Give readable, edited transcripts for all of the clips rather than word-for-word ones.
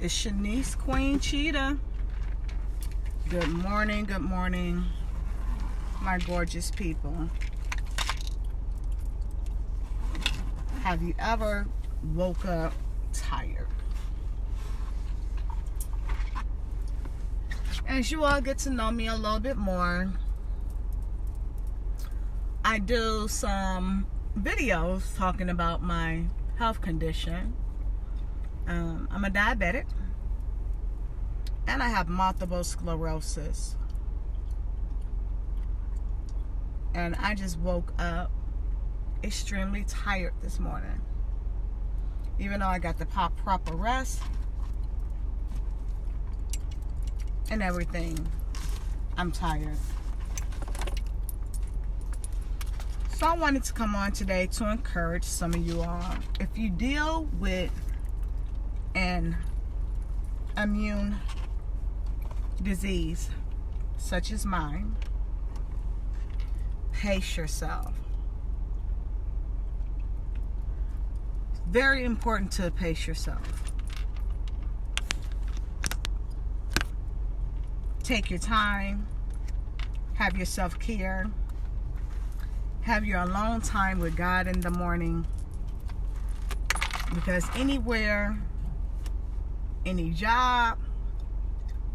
It's Shanice Queen Cheetah. Good morning, my gorgeous people. Have you ever woke up tired? As you all get to know me a little bit more, I do some videos talking about my health condition. I'm a diabetic and I have multiple sclerosis, and I just woke up extremely tired this morning. Even though I got the proper rest and everything, I'm tired. So I wanted to come on today to encourage some of you all. If you deal with an immune disease such as mine, pace yourself. Very important to pace yourself. Take your time. Have your self-care. Have your alone time with God in the morning. Because anywhere, any job,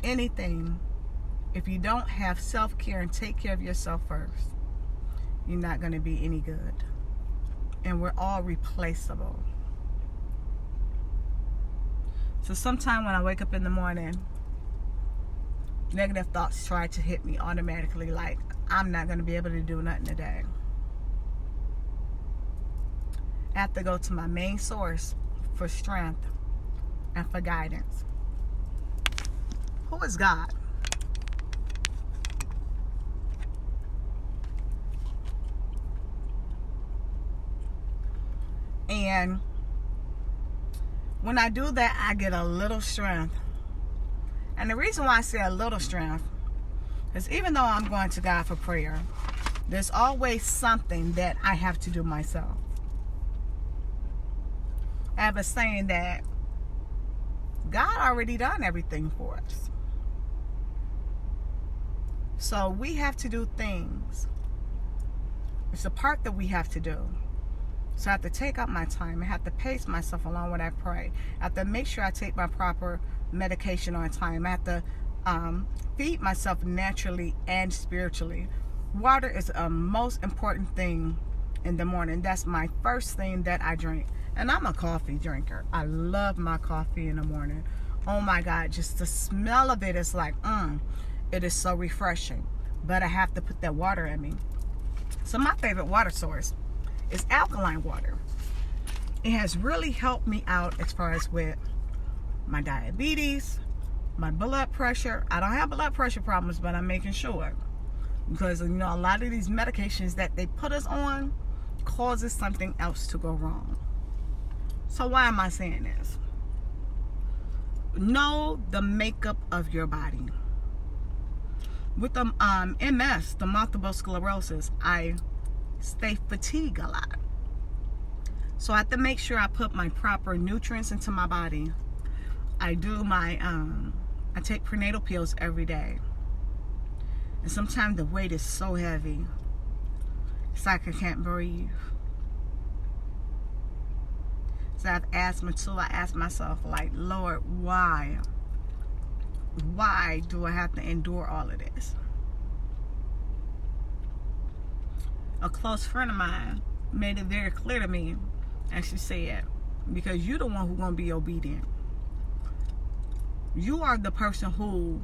anything, if you don't have self-care and take care of yourself first, you're not going to be any good. And we're all replaceable. So sometime when I wake up in the morning, negative thoughts try to hit me automatically, like I'm not going to be able to do nothing today. I have to go to my main source for strength and for guidance. Who is God? And when I do that, I get a little strength. And the reason why I say a little strength is even though I'm going to God for prayer, there's always something that I have to do myself. I have a saying that God already done everything for us. So we have to do things. It's a part that we have to do. So I have to take up my time. I have to pace myself along when I pray. I have to make sure I take my proper medication on time. I have to feed myself naturally and spiritually. Water is a most important thing in the morning. That's my first thing that I drink. And I'm a coffee drinker. I love my coffee in the morning. Oh my God, just the smell of it is like, it is so refreshing. But I have to put that water in me. So my favorite water source is alkaline water. It has really helped me out as far as with my diabetes, my blood pressure. I don't have blood pressure problems, but I'm making sure. Because, a lot of these medications that they put us on causes something else to go wrong. So why am I saying this? Know the makeup of your body. With the MS, the multiple sclerosis, I stay fatigued a lot. So I have to make sure I put my proper nutrients into my body. I do my, I take prenatal pills every day. And sometimes the weight is so heavy, it's like I can't breathe. So I have asthma too. I ask myself, like, Lord, why? Why do I have to endure all of this? A close friend of mine made it very clear to me, and she said, because you're the one who's going to be obedient. You are the person who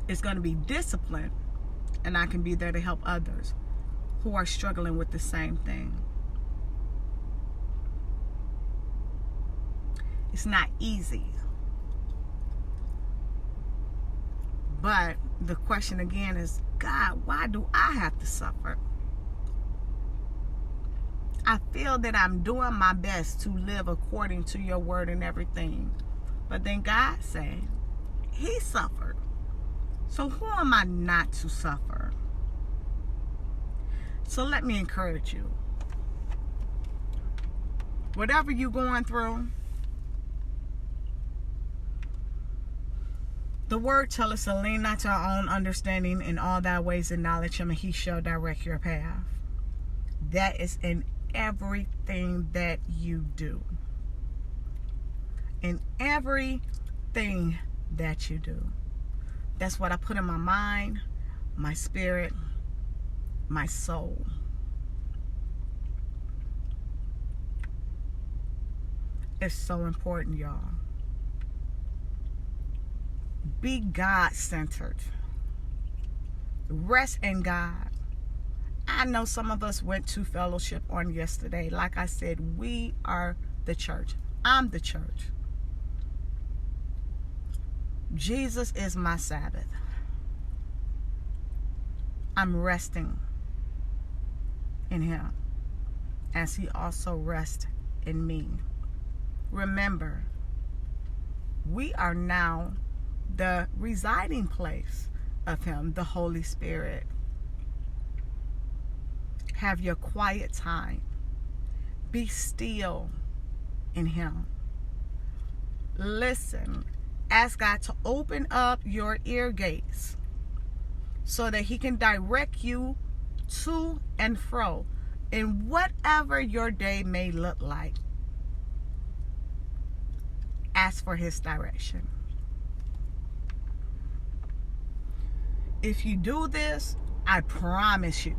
is going to be disciplined, and I can be there to help others who are struggling with the same thing. It's not easy. But the question again is, God, why do I have to suffer? I feel that I'm doing my best to live according to your word and everything. But then God said, he suffered. So who am I not to suffer? So let me encourage you. Whatever you're going through, The word tells us to lean not to our own understanding, in all thy ways acknowledge him, and he shall direct your path. That is in everything that you do. In everything that you do. That's what I put in my mind, my spirit, my soul. It's so important, y'all. Be God-centered. Rest in God. I know some of us went to fellowship on yesterday. Like I said, we are the church. I'm the church. Jesus is my Sabbath. I'm resting in him as he also rests in me. Remember, we are now the residing place of him, the Holy Spirit. Have your quiet time. Be still in him. Listen. Ask God to open up your ear gates so that he can direct you to and fro in whatever your day may look like. Ask for his direction. If you do this, I promise you,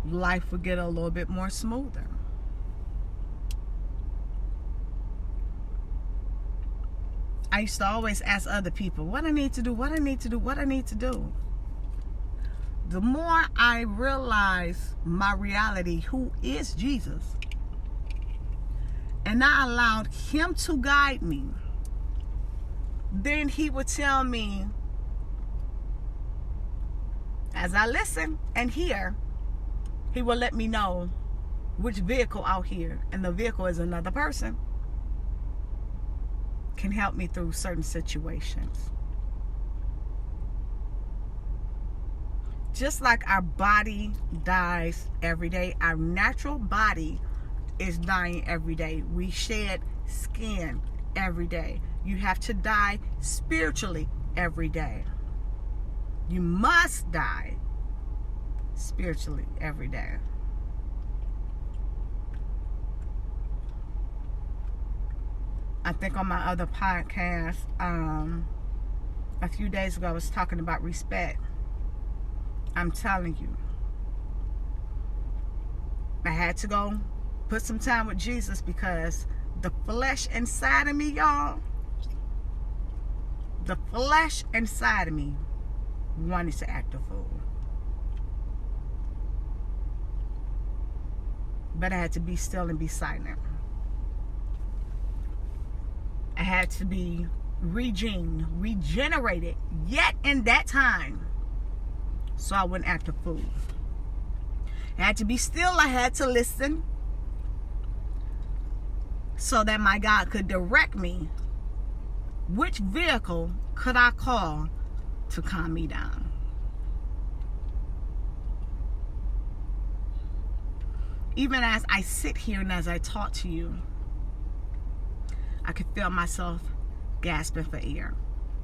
life will get a little bit more smoother. I used to always ask other people, what I need to do, what I need to do, what I need to do. The more I realize my reality, who is Jesus, and I allowed him to guide me, then he would tell me, as I listen and hear, he will let me know which vehicle out here, and the vehicle is another person, can help me through certain situations. Just like our body dies every day, our natural body is dying every day. We shed skin every day. You have to die spiritually every day. You must die spiritually every day. I think on my other podcast, a few days ago, I was talking about respect. I'm telling you, I had to go put some time with Jesus because the flesh inside of me, y'all, the flesh inside of me wanted to act a fool. But I had to be still and be silent. I had to be regenerated yet in that time, so I wouldn't act a fool. I had to be still. I had to listen so that my God could direct me. Which vehicle could I call to calm me down? Even as I sit here and as I talk to you, I could feel myself gasping for air.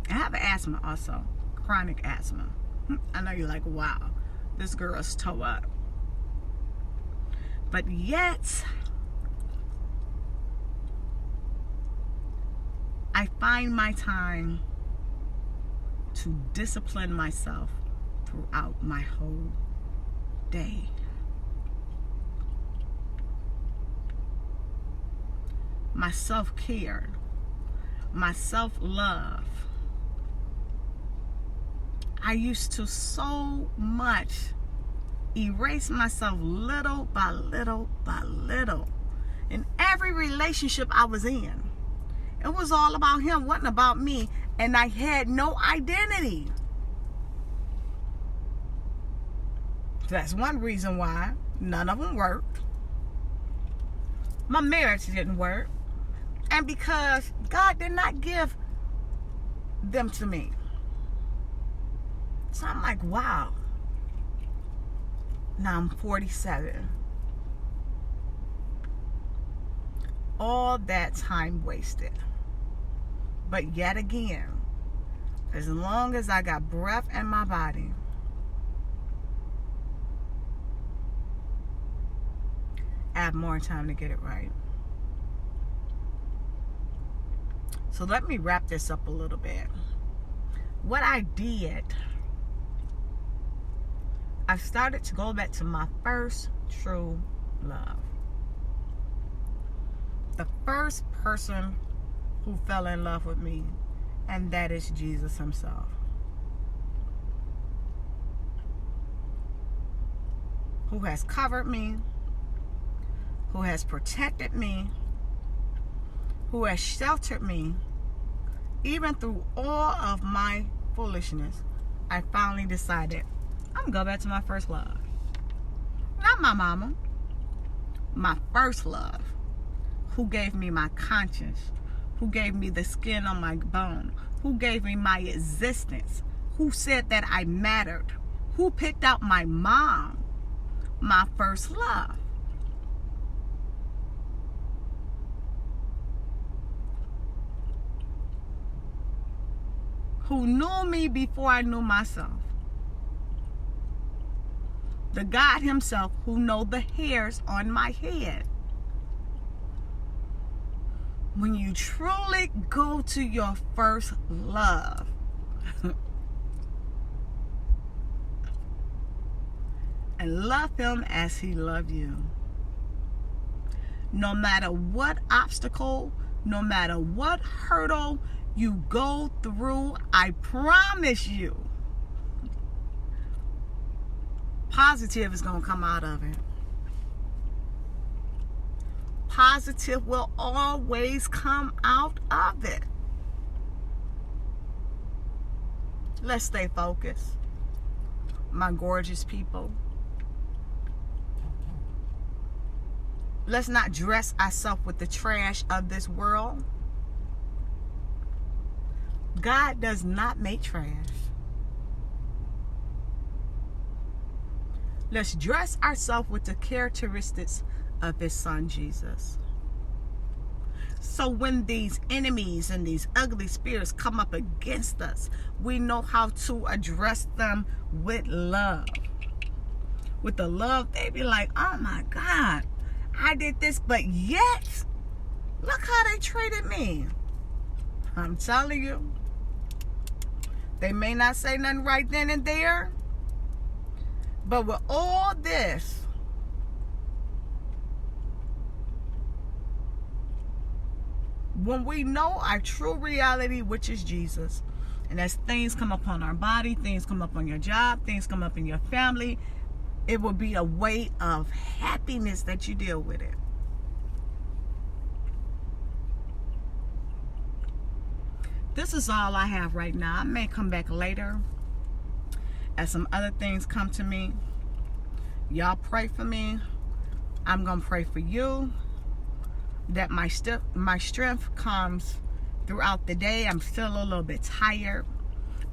I have asthma also, chronic asthma. I know you're like, wow, this girl's toe up. But yet, I find my time to discipline myself throughout my whole day. My self-care, my self-love. I used to so much erase myself little by little by little. In every relationship I was in, it was all about him, wasn't about me, and I had no identity. That's one reason why none of them worked. My marriage didn't work. And because God did not give them to me. So I'm like, wow. Now I'm 47. All that time wasted. But yet again, As long as I got breath in my body, I have more time to get it right. So let me wrap this up a little bit. What I did, I started to go back to my first true love. The first person who fell in love with me, and that is Jesus himself. Who has covered me, who has protected me, who has sheltered me, even through all of my foolishness. I finally decided I'm gonna go back to my first love. Not my mama, my first love, who gave me my conscience, who gave me the skin on my bone, who gave me my existence, who said that I mattered, who picked out my mom, my first love. Who knew me before I knew myself. The God himself who knows the hairs on my head. When you truly go to your first love, and love him as he loved you, no matter what obstacle, no matter what hurdle you go through, I promise you, positive is going to come out of it. Positive will always come out of it. Let's stay focused, my gorgeous people. Let's not dress ourselves with the trash of this world. God does not make trash. Let's dress ourselves with the characteristics of his son Jesus. So when these enemies and these ugly spirits come up against us, we know how to address them with love. With the love, they be like, oh my God, I did this, but yet, look how they treated me. I'm telling you, they may not say nothing right then and there, but with all this, when we know our true reality, which is Jesus, and as things come upon our body, things come up on your job, things come up in your family, it will be a weight of happiness that you deal with it. This is all I have right now. I may come back later as some other things come to me. Y'all pray for me. I'm going to pray for you, that my strength comes throughout the day. I'm still a little bit tired.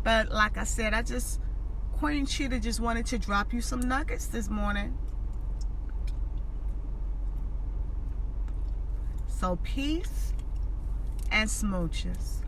But like I said, Queen Cheetah just wanted to drop you some nuggets this morning. So peace and smooches.